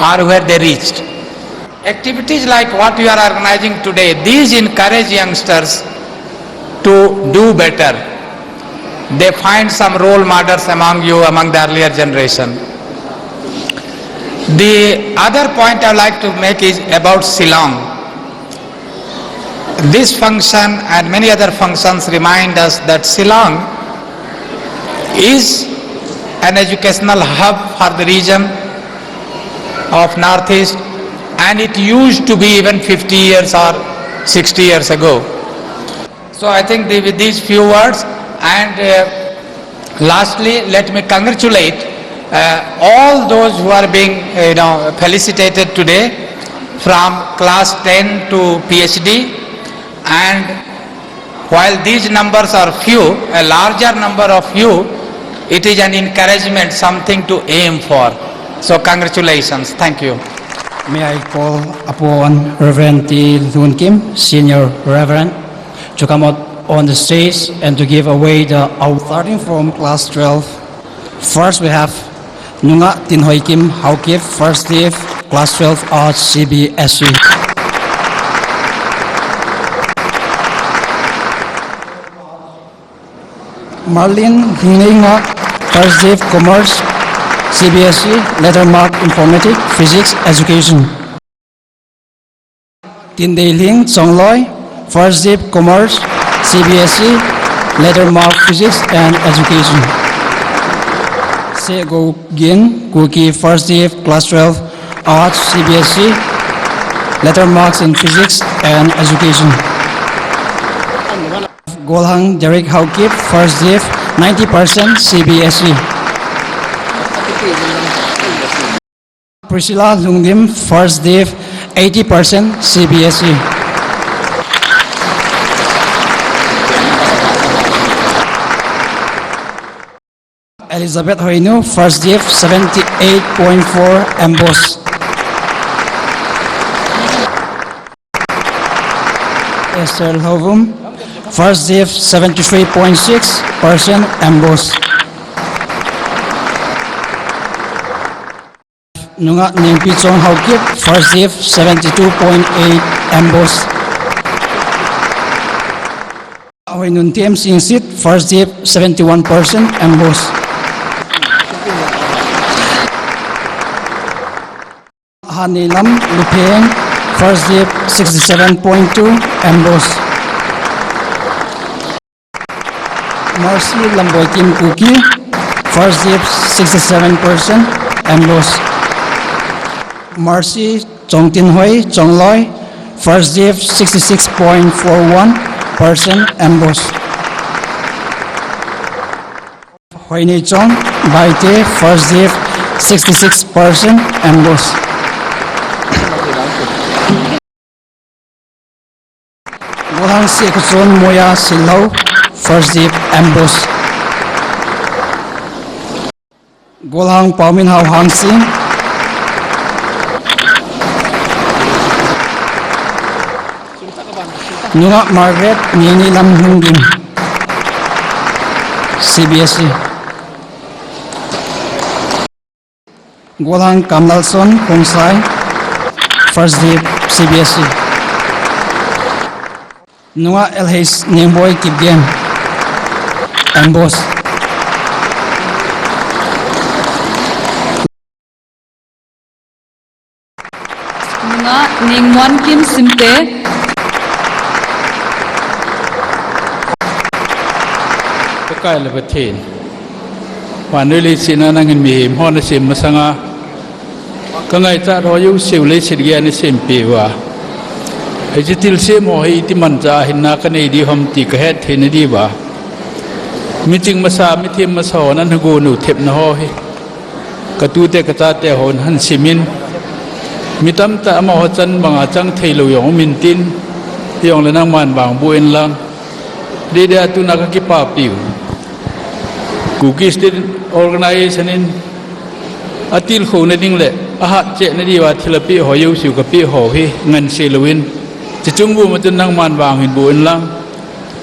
or where they reached. Activities like what you are organizing today, these encourage youngsters to do better. They find some role models among you, among the earlier generation. The other point I would like to make is about Shillong. This function and many other functions remind us that Shillong is an educational hub for the region of Northeast, and it used to be even 50 years or 60 years ago. So I think with these few words, and lastly, let me congratulate all those who are being felicitated today from class 10 to PhD. And while these numbers are few, a larger number of you, it is an encouragement, something to aim for. So congratulations. Thank you. May I call upon Reverend T. Loon Kim, Senior Reverend, to come out on the stage and to give away the award. Starting from class 12, first we have Nunga Tin Hoi Kim Hau Kip, first div, class 12 Arts CBSE. Marlene Hinga, first div, Commerce, CBSE, letter mark Informatics, Physics, Education. Tin Dei Ling Chongloi, first div, Commerce, CBSE, letter mark Physics and Education. Se Go Gin Kuki, first div, class 12, Arts, CBSE, letter marks in Physics and Education. Golhang Derek Haukip, first div, 90% CBSE. Priscilla Lungdim, first div, 80% CBSE. Elizabeth Hoinu, first div, 78.4 MBOS. Esther Hovum, first div, 73.6% MBOS. Nunga Nimpi Chong Haukip, first div, 72.8 MBOS. Hoinun Tiem Sing Sit, first div, 71% MBOS. Hanilam Lupeng, first div, 67.2 MBOS. Mercy Lamboy Kim Kuki, first div, 67% MBOS. Mercy Chongtin Hoi Chongloi, first div, 66.41% MBOS. Hoini Chong Baite, first div, 66% MBOS. Golang Sekachon Moya Silau, first div, MBOS. Golang Paumin Hao Hang Sing, Nunga Margaret Nini Lam Hungim, CBSE. Golang Kamlalson Kongsai, first div, CBSE. Nunga Elhis Nimboy Kibgen, MBOS. Nunga Ningwan Kim Simte, Kai Lebatin. One really seen an angin me, Honasim Masanga. Kangaita Royu Sivli Sidian Simpiwa. I still say more Hitimanja in Nakanadi Hom Tikahet Hinadiva. Meeting Masa, meeting Mason and go no Tepnahohi. Katute Katate Hon Hansimin. Mitamta Amahotan Bangachang Taylor Yong Mintin, Yong Lanangman Bang Buin Lang. Dida to Nakakipa Piu. Cookies didn't organize and in Atil Honedingle, a hot jet Nadiva Tilapi or use you capi hohi, Nan Sailowin, Chichungu Matunang Man Bang in Buin Lang,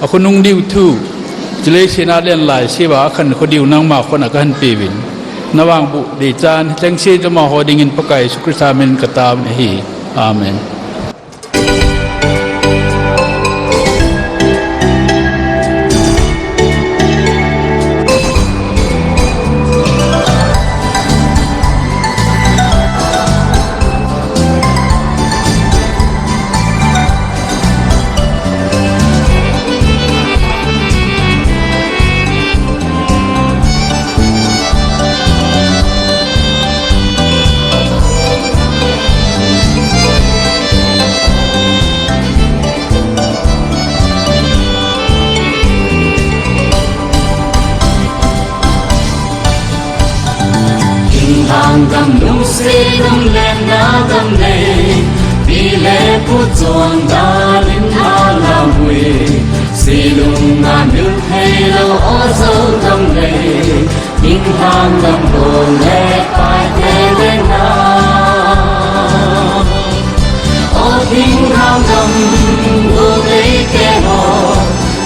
a Kunung Diu too, Jilay Sinadian Lai, Siva, and Kodiu Nangma Konakan Pivin. nawang bu di chan tlang si to ma hoding in pakai sukrisamen katam hi amen Dam nung si dum lên na dam này vì lẽ phút tròn đã đến la mùi si lung na nước hay lâu ở sâu dam này những hàng dam đồ lẽ phải thế lên na ở những hàng dam vô đấy kẻ họ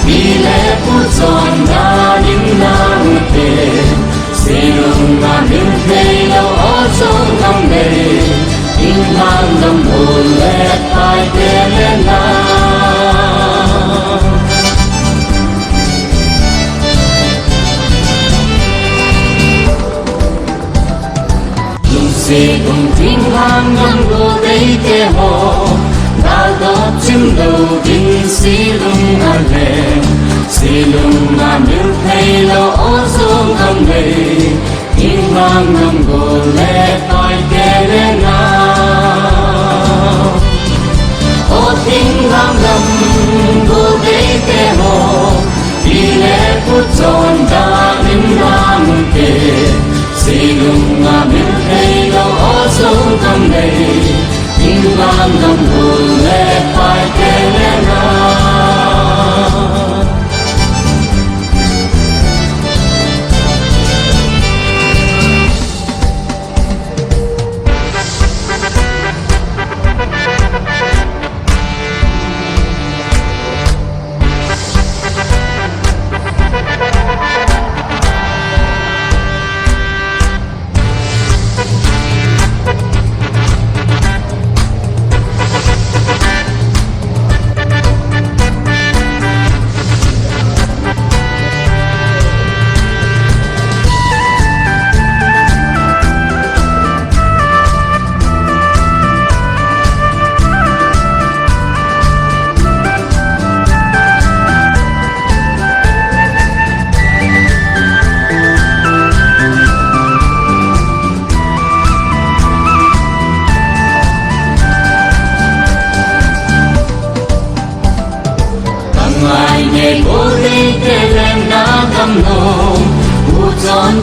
vì lẽ phút tròn đã đến la mùi silung na nước hay lâu ở sâu dam này những hàng dam đồ lẽ phải thế lên na si cùng thiên hàng dam đồ đấy kẻ họ đã góp chân đầu đình si lung na lệ si lung na nước hay lâu ở sâu dam này những hàng dam đồ lẽ phải thế lên na ở những hàng dam đồ đấy kẻ họ vì lẽ phút tròn đã đến la mừng kề silung na nước hay lâu ở sâu dam này những hàng dam đồ lẽ phải thế lên na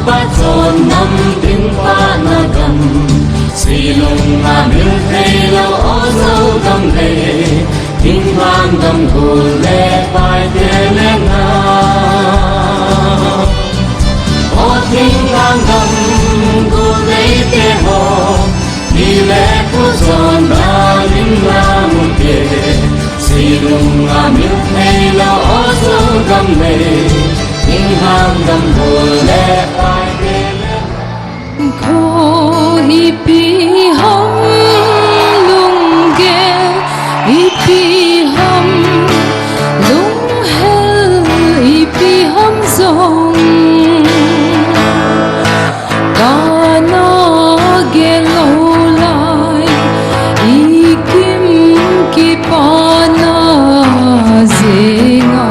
pa tròn năm tiếng pha na gầm si lung na nước hay lâu ở sâu dam này tiếng vang dam hồ lẽ phải thế lên na ở tiếng vang dam hồ đấy kẻ họ vì lẽ phút tròn đã đến la một kề si lung na nước hay lâu ở sâu dam này những hàng dam hồ lẽ phải thế lên Ko hipi hum lung ge hipi hum lung hel hipi hum song kana ge lo lai ikim ki pana zinga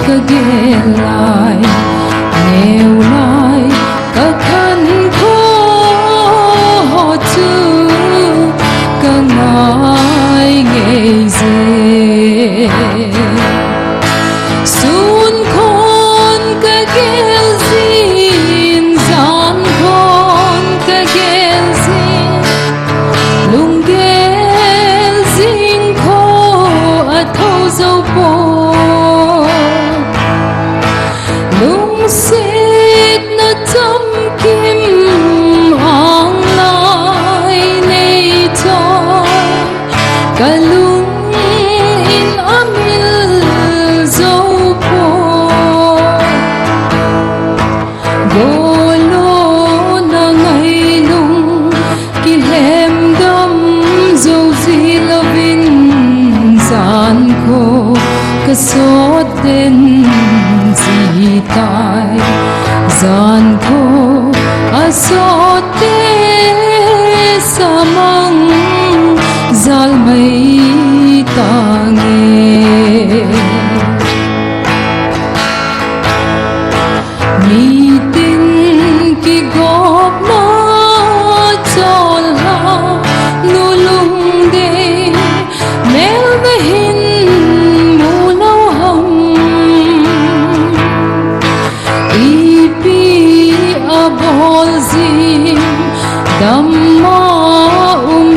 ka ge lai neu lai ka khan ko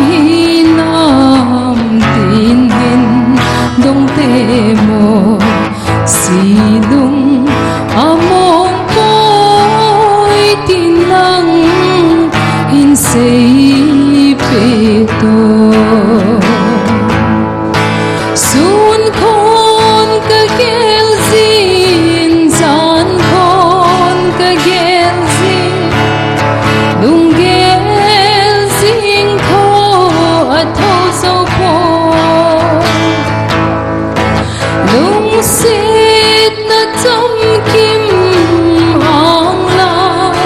hinam tin hin dong te mo silung among ko'y tinang in say peto soon kon kagelzin san kon kagelzin lungelzin ko at hoso po lungsit na tamkim ang lang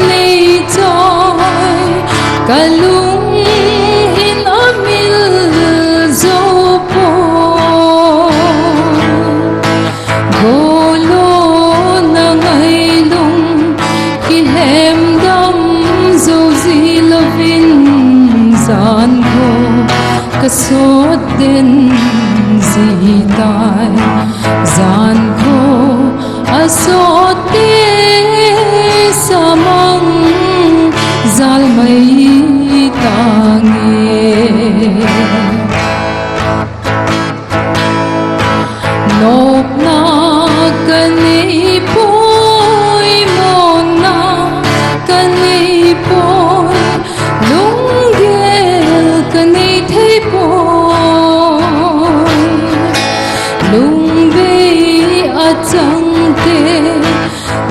nitoy kalung inamil zopo golo na ngaylong kilhemdam zozilovin zan ko kasot din zitay zan ko asot din samang zalmay tangi nop na kanipoy mo na kanipoy lunggel kanitaypoy lungbay at sangte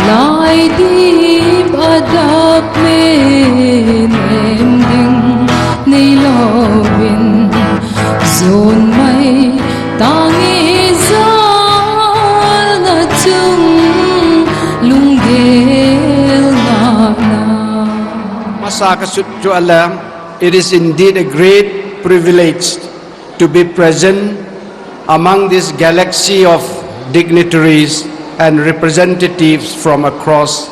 lai dip adap men ending nilovin zon may tangi zal na chung lunggel na na. Masakasut to Allah, it is indeed a great privilege to be present among this galaxy of dignitaries and representatives from across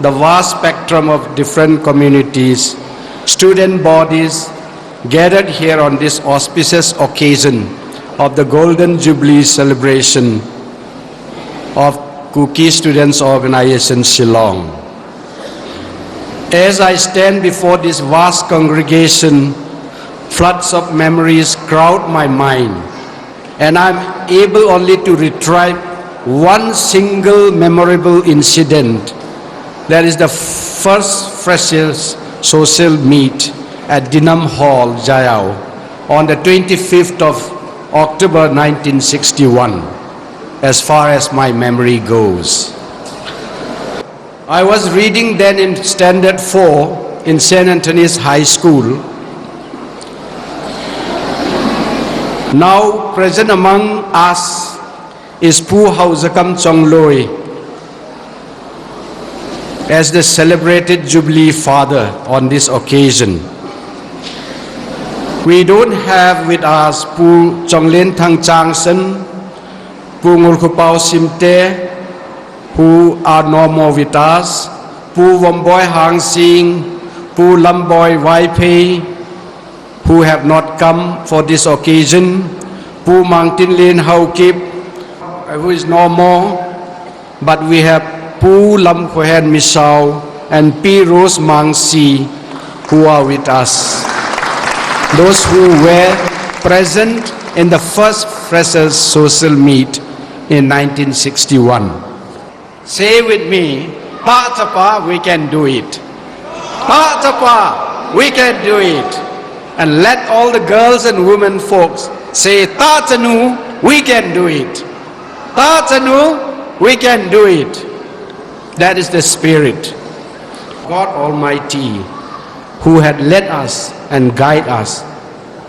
the vast spectrum of different communities, student bodies gathered here on this auspicious occasion of the Golden Jubilee celebration of Kuki Students Organization Shillong. As I stand before this vast congregation, floods of memories crowd my mind, and I'm able only to retrieve one single memorable incident. That is the first freshers social meet at Dinam Hall, Jayao, on the 25th of October 1961, as far as my memory goes. I was reading then in Standard 4 in St. Anthony's High School. Now present among us is Pu Hauzakam Chongloi as the celebrated Jubilee Father on this occasion. We don't have with us Pu Chonglen Thang Changsen, Pu Ngulkupao Simte, who are no more with us, Pu Womboy Hang Sing, Pu Lamboy Waipe, who have not come for this occasion, Pu Mangtin Lin Haukip, who is no more, but we have Pu Lam Khohen Misao and P. Rose Mang Si, who are with us. Those who were present in the first freshers social meet in 1961. Say with me, Pa Tapa, we can do it. Pa Tapa, we can do it. And let all the girls and women folks say, Ta Tanu, we can do it. Ta Tanu, we can do it. That is the spirit. God Almighty, who had led us and guided us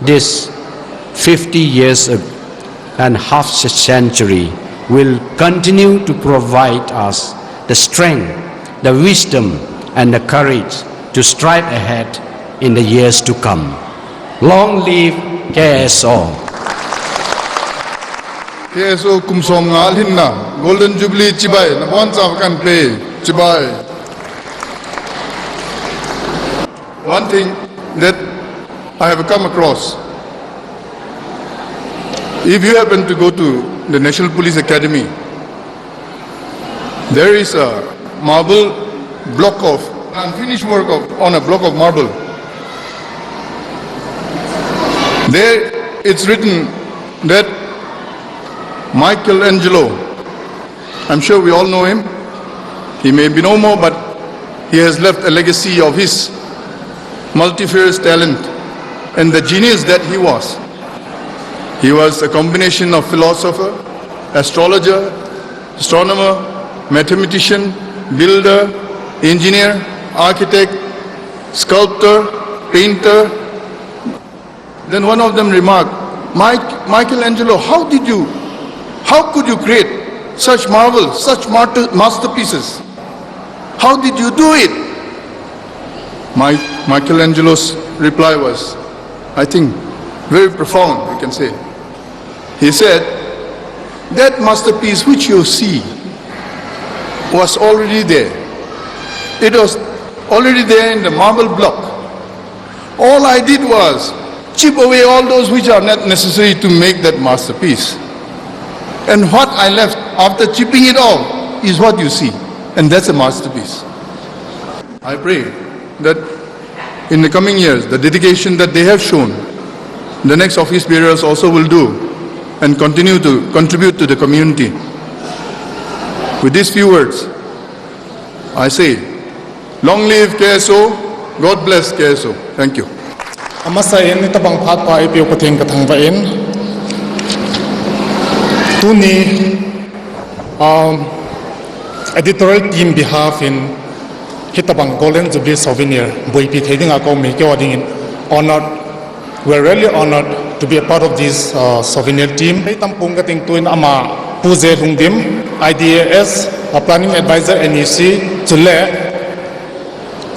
this 50 years and half a century, will continue to provide us the strength, the wisdom, and the courage to strive ahead in the years to come. Long live KSO. KSO kumsom ngal hinna Golden Jubilee chibai na bon chaw kan play chibai. One thing that I have come across, if you happen to go to the National Police Academy, there is a marble block of unfinished work on a block of marble. There it's written that Michelangelo, I'm sure we all know him, he may be no more, but he has left a legacy of his multifarious talent and the genius that he was. He was a combination of philosopher, astrologer, astronomer, mathematician, builder, engineer, architect, sculptor, painter. Then one of them remarked, Michelangelo, how could you create such marvels, such masterpieces? How did you do it? Michelangelo's reply was, I think, very profound, we can say. He said, that masterpiece which you see was already there. It was already there in the marble block. All I did was chip away all those which are not necessary to make that masterpiece. And what I left after chipping it all is what you see. And that's a masterpiece. I pray that in the coming years, the dedication that they have shown, the next office bearers also will do and continue to contribute to the community. With these few words, I say, long live KSO, God bless KSO. Thank you. Amasain ito bang patpa ipiw pating katangbain tuni editorial team behalf in hitabang Golden Jubilee souvenir boipi theding ako mi kewding honored. We're really honored to be a part of this souvenir team. Hey tampung kating tuin ama puje lungdim IDAS planning advisor NEC chule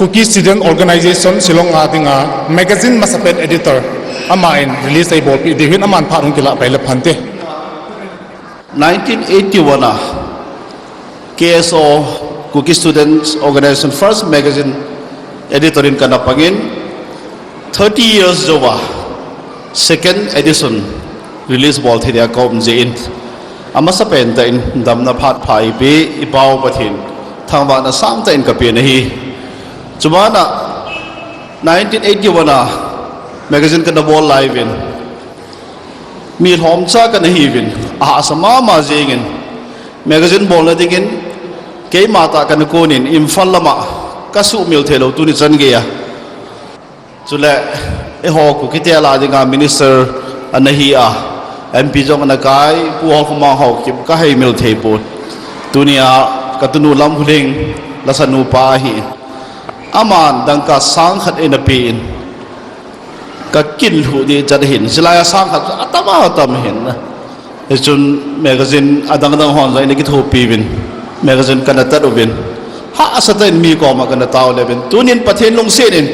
Cookie Student Organization Silong Adinga magazine masapet editor amain release ay bolpi dihin aman parang kila paila phante 1981 KSO Cookie Students Organization first magazine editor in Kanapangin 30 years jowa second edition release bol thedia kom jein amasapen ta in damna phat phai be ipaw pathin thangwa na samta in kape nahi Cumana 1981 magazine kan bol live in mir homcha kan hivin asama ma jengin magazine bol na dingin ke mata kan konin imphal lama kasu mil thelo tuni chan ge ya chule e ho ku kitela dinga minister anahi a MP jong na kai pu ho ma ho ki ka hai mil theipo tunia katunu lam huling lasanu pa hi aman dangka sangkhat ina pin ka kin hu di jadhin silaya sangkhat atama atam hin echun magazine adang dang hon zai ni ki thopi bin magazine kana tarubin ha asatain mi ko ma kana taw leben tunin pathen lung senin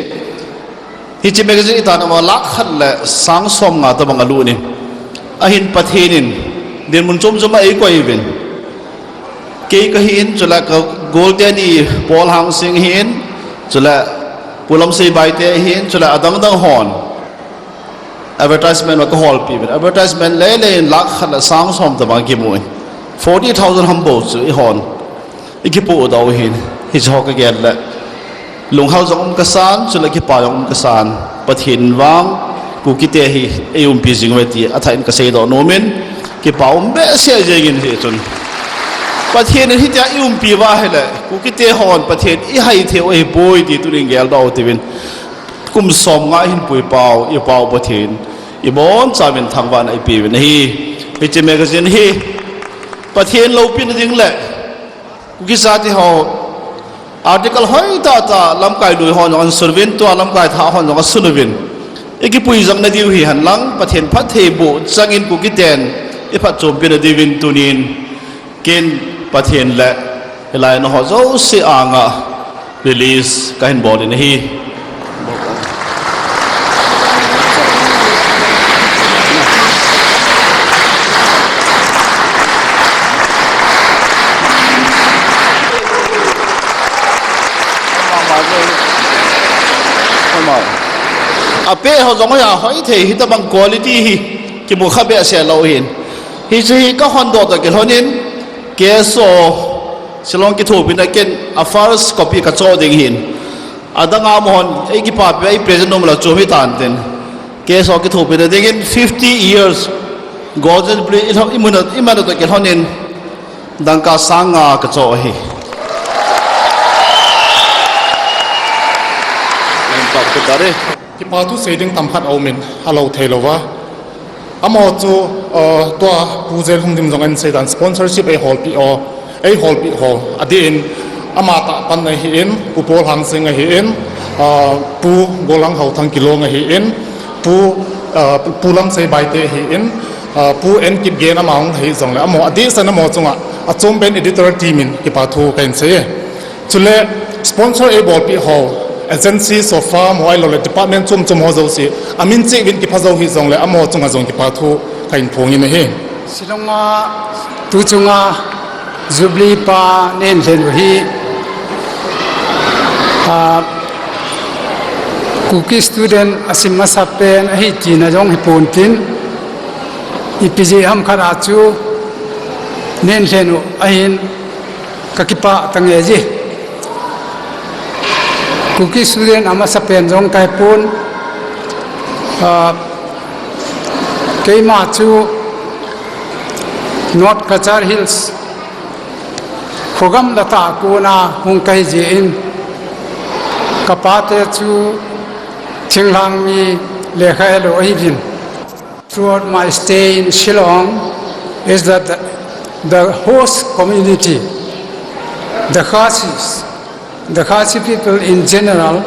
hi chi magazine itana ma lakhat le sang som nga ta bangalu ni ahin pathenin din mun chom choma ei ko ibin ke ka hin chula ka golden i pol hang sing hin chula pulam sei baite hin chula adang dang hon advertisement wa ko hol pi advertisement le le lak khala sang som ta ba ki moi 40,000 humbo chu I hon ikipu daw hin hi jok again la lung hau jong kasan chula ki pa jong kasan pathin wang ku ki te hi eum pi jing weti athain ka sei do nomen ki pa be se jegin he chun pathen hi ta eum pi wa hele ku ki te hon pathen I hai the oi boy ti tu ring gel daw tivin kum som nga hin pui pau I pau pathen I bon chamin thangwan ai pi hi hi magazine hi pathen lo pin ding le ku ki sa ti ho article hoi ta lam kai dui hon on servant to lam kai tha hon on sunuvin eki pui jang na diu hi han lang pathen phat the bu changin ku ki ten I phat chom pin divin tunin ken pathen le helai no ho zo se anga release ka hin bol in hi ape ho zong ya hoi the hi ta bang quality hi ki mu khabe se lo hin hi chi ka hon do ta ke honin keso silong ki thu bin ken a first copy ka cho ding hin adanga mon ei ki pa pe present nom la cho hi tan ten case of Kithopi, again 50 years, Golden Bridge, Imano Kelhonin, Danka Sanga Kazohi. Kipatu saying Tamhat Omin, hello Tailova. Amoto, Tua, Puzel Humdim Zongan said, and sponsorship a hall hall. At the end, Amata Pan a in, Upol Hansing a in, Pu Golang Hautang Kilong a in, Pulam say by te in, Pu and Kip gain amount his on Amo, this and a Motunga, a Tomben editor team in Kipatu can say. To let sponsor a ball hall. Agency so far while the department tum hozo si amin che win ki phazo hi zong le amo chunga zong ki pa thu kain phong in he Silonga tu chunga Zubli pa nen len hi cookie student asim masapen hi tina jong hi pontin ipiji ham khara chu nen lenu ahin kakipa tangeji cookie student ama sa penjong kai pun keima chu North Kachar Hills khogam lata kuna hung kai ji in kapate chu chinglang mi lekha elo hivin. Throughout my stay in Shillong is that the host community, the Khasi people in general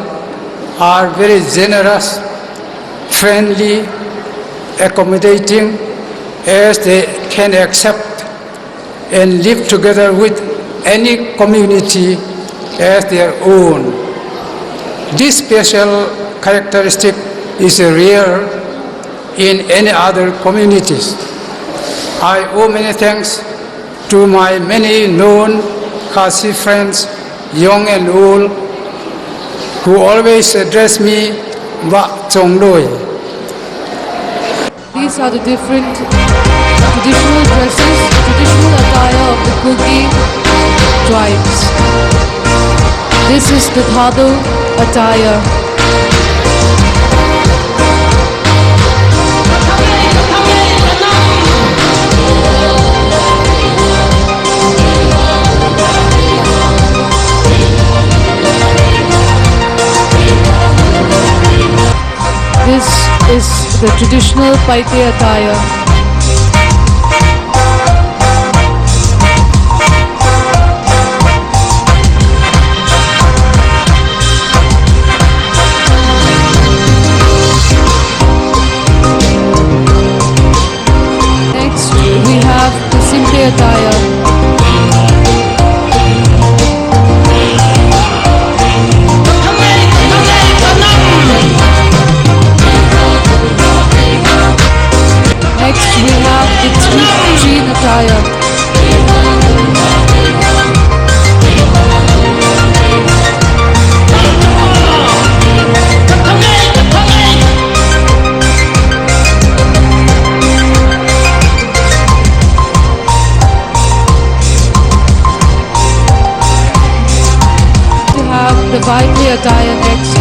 are very generous, friendly, accommodating, as they can accept and live together with any community as their own. This special characteristic is rare in any other communities. I owe many thanks to my many known Khasi friends, young and old, who always address me Ba Chong Loi. These are the different traditional dresses, traditional attire of the Kuki tribes. This is the Thado attire. This is the traditional Paite attire. Next, we have the Simpe attire. Next we have the Treen attire. We have the Vaidli attire next.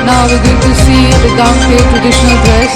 Now we're going to see the Gangte traditional dress.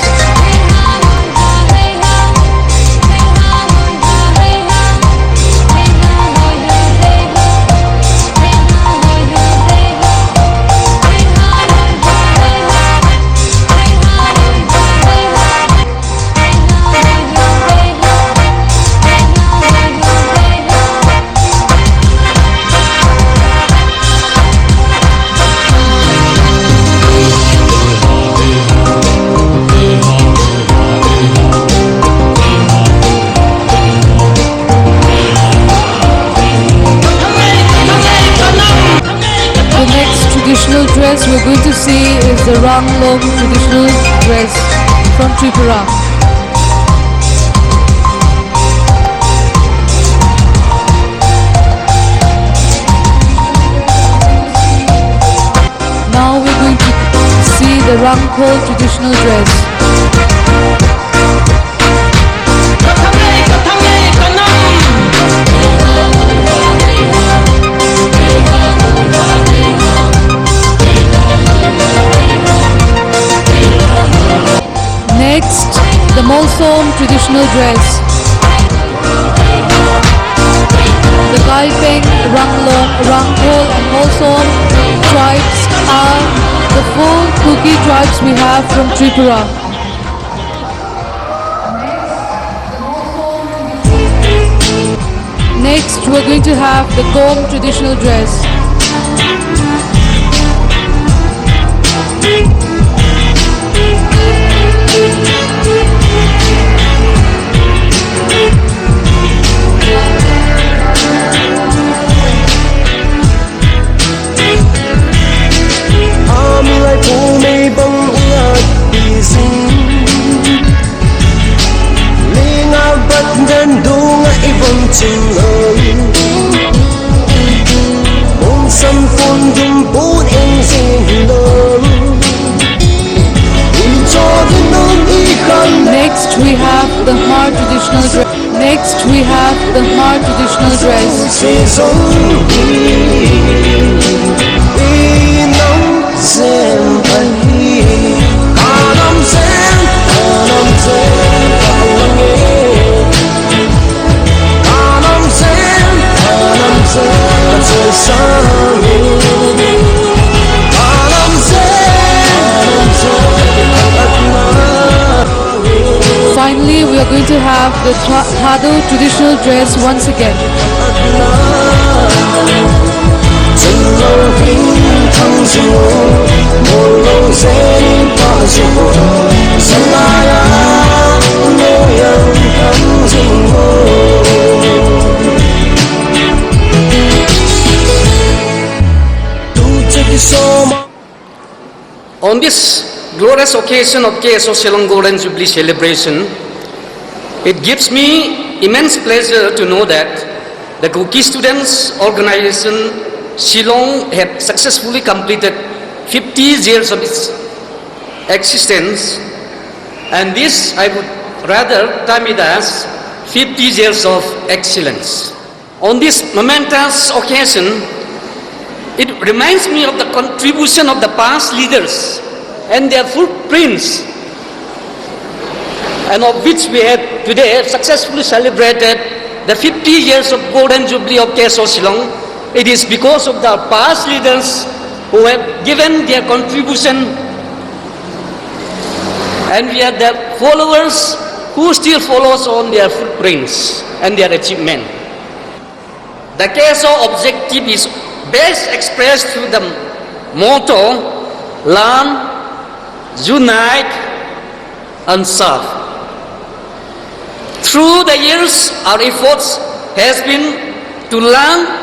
Traditional dress we're going to see is the Ranglong traditional dress from Tripura. Rangkhol traditional dress. Next, the Molsom traditional dress. The Galpeng, Ranglong, Rangkhol and Molsom tribes are the 4 Kuki tribes we have from Tripura. Next, we're going to have the Gom traditional dress. Amilai pumei bang ingat bising Linga bat dan dunga ibang chingay Ung sam pun jumput ing sinlang Ujodin ng ikan Next, we have the Har traditional dress. Next, we have the Har traditional dress. Sesong inang senpai Anam sen kalangit Anam sen sesangit Anam sen Finally, we are going to have the Thado traditional dress once again. On this glorious occasion of KSO Shillong Golden Jubilee celebration, it gives me immense pleasure to know that the Kuki Students Organization Shillong have successfully completed 50 years of its existence, and this I would rather term it as 50 years of excellence. On this momentous occasion, it reminds me of the contribution of the past leaders and their footprints, and of which we have today successfully celebrated the 50 years of Golden Jubilee of KSO Shillong. It is because of the past leaders who have given their contribution, and we are the followers who still follows on their footprints and their achievement. The KSO objective is best expressed through the motto, learn, unite, and serve. Through the years, our efforts has been to learn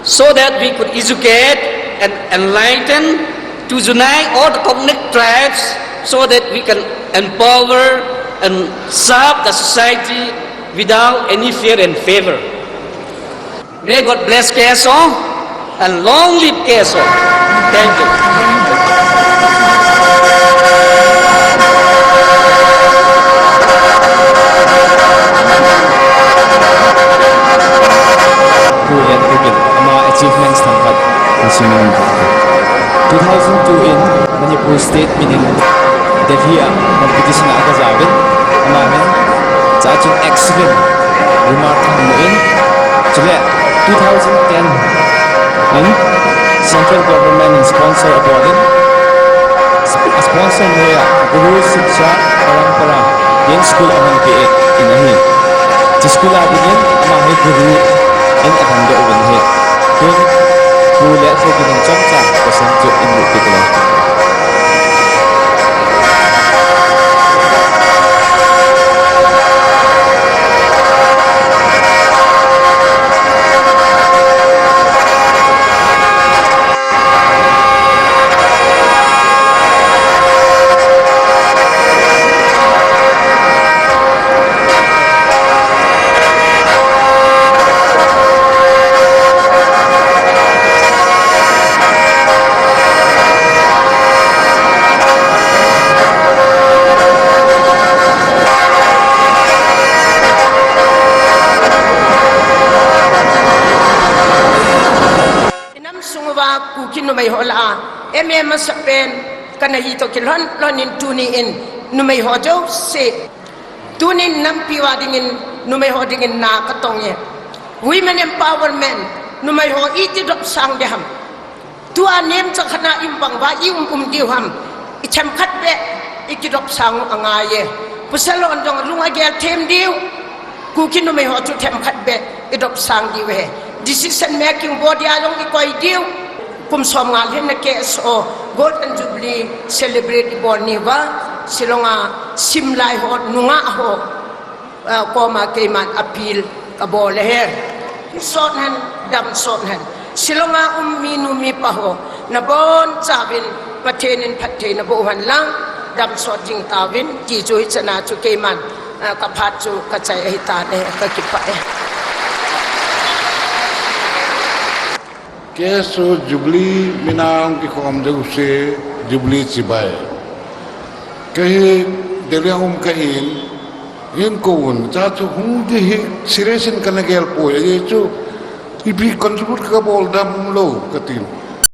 so that we could educate and enlighten, to unite all the Cognac tribes so that we can empower and serve the society without any fear and favor. May God bless KSO and long live KSO. Thank you. Pulian Bukit, ang mga achievements ng Pagkasinong 2002 in Manipur State meaning Delhi competition na agazawin ang mga sa ating excellent remarkable mo in Chile 2010 in central government and sponsor abroad sponsor nila Guru Siksha Parampara in school among PA in ahin sa school abigin ang mga guru in Akanda Ubanhe kun Pulian sa ginang sa pasanjo in Bukitla. กูคินนุไม่หัวลามาสเปนกันให้ตัวกินร้อนนินตูนี่อินนุไม่หัวเจ้าเสตูนินน้ำพิวาดิ่งนุไม่หัวดิ่งนากระตงเนี่ย Women empowermentนุไม่หัวอีติดบสังเดียมตัวเนียมจะขณะอิมบังว่าดิวhamอิจฉมขัดเบะอีติดบสังอ่างไงพุทธลอนจงลุงอาเกลเทมดิวกูคิดนุไม่หัวจุดเทมขัดเบะอีดบสังดิวdecision making body อารมณ์อีกอยดิวกุมสมงานเห็นนักเกสโอ Golden Jubilee celebrate บอลนี้ว่าสิลงอาซิมไลหอดนุงะหอก็มาเกมันอภิลกับอลเลร์สอนหันดำสอนหันสิลงอามีนุมีปะหอนบอนจาวินประเทศนินพัฒเทนบหันลังดำสอนจิงตาวินจีจุยชนะจุเกมันกับพัดจุกระจายหิตาเนี่ยก็กิบไปKeso Jubilee minang ki khom de use Jubilee chibai kahi deliang kain in koun cha chu hung de hi siresin kanagel po ye chu ibi contribute ka bol dam lo katin